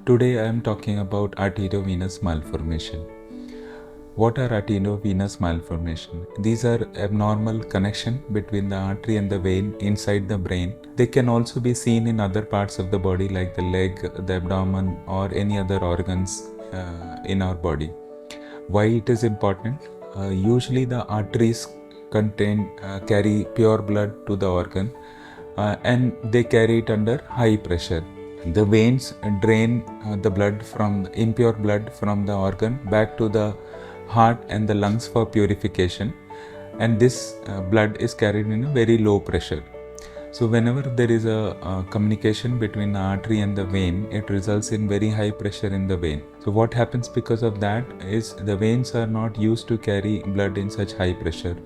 Today I am talking about arteriovenous malformation. What are arteriovenous malformation? These are abnormal connection between the artery and the vein inside the brain. They can also be seen in other parts of the body like the leg, the abdomen or any other organs in our body. Why it is important? Usually the arteries carry pure blood to the organ and they carry it under high pressure. The veins drain the blood from impure blood from the organ back to the heart and the lungs for purification, and this blood is carried in a very low pressure. So whenever there is a communication between the artery and the vein, it results in very high pressure in the vein. So what happens because of that is the veins are not used to carry blood in such high pressure,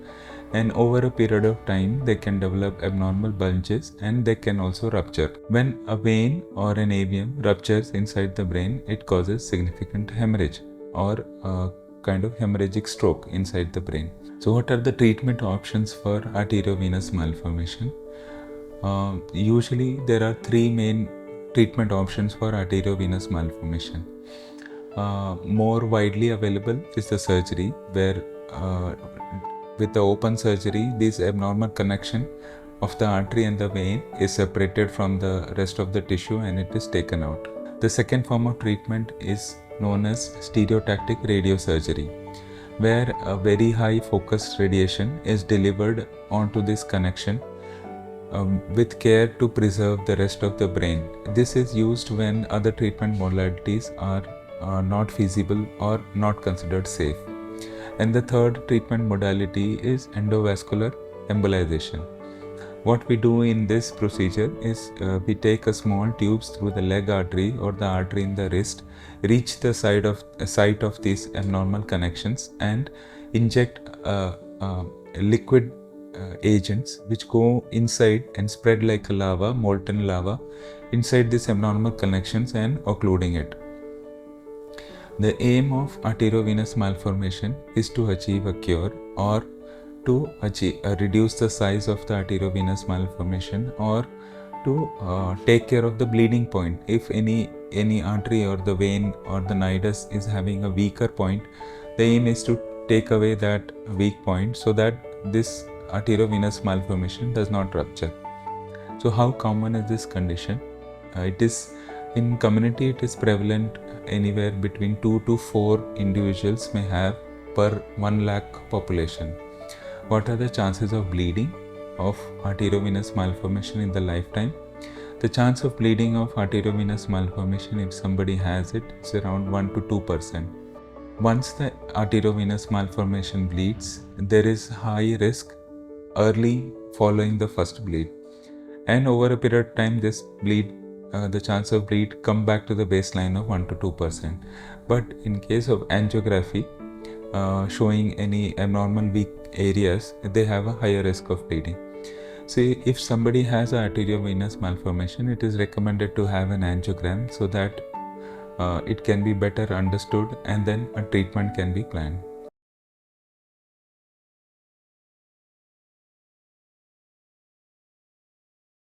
and over a period of time they can develop abnormal bulges and they can also rupture. When a vein or an AVM ruptures inside the brain, it causes significant hemorrhage or a kind of hemorrhagic stroke inside the brain. So what are the treatment options for arteriovenous malformation? Usually there are three main treatment options for arteriovenous malformation. More widely available is the surgery, where with the open surgery, this abnormal connection of the artery and the vein is separated from the rest of the tissue and it is taken out. The second form of treatment is known as stereotactic radiosurgery, where a very high focused radiation is delivered onto this connection with care to preserve the rest of the brain. This is used when other treatment modalities are not feasible or not considered safe. And the third treatment modality is endovascular embolization. What we do in this procedure is we take a small tubes through the leg artery or the artery in the wrist, reach the site of these abnormal connections and inject liquid agents which go inside and spread like a lava, molten lava, inside these abnormal connections and occluding it. The aim of arteriovenous malformation is to achieve a cure or to reduce the size of the arteriovenous malformation or to take care of the bleeding point. If any artery or the vein or the nidus is having a weaker point, the aim is to take away that weak point so that this arteriovenous malformation does not rupture. So how common is this condition? In community it is prevalent anywhere between 2 to 4 individuals may have per 1 lakh population. What are the chances of bleeding of arteriovenous malformation in the lifetime? The chance of bleeding of arteriovenous malformation, if somebody has it, is around 1 to 2%. Once the arteriovenous malformation bleeds, there is high risk early following the first bleed, and over a period of time this bleed the chance of bleed come back to the baseline of 1 to 2%. But in case of angiography showing any abnormal weak areas, they have a higher risk of bleeding. So if somebody has arteriovenous malformation, it is recommended to have an angiogram so that it can be better understood and then a treatment can be planned.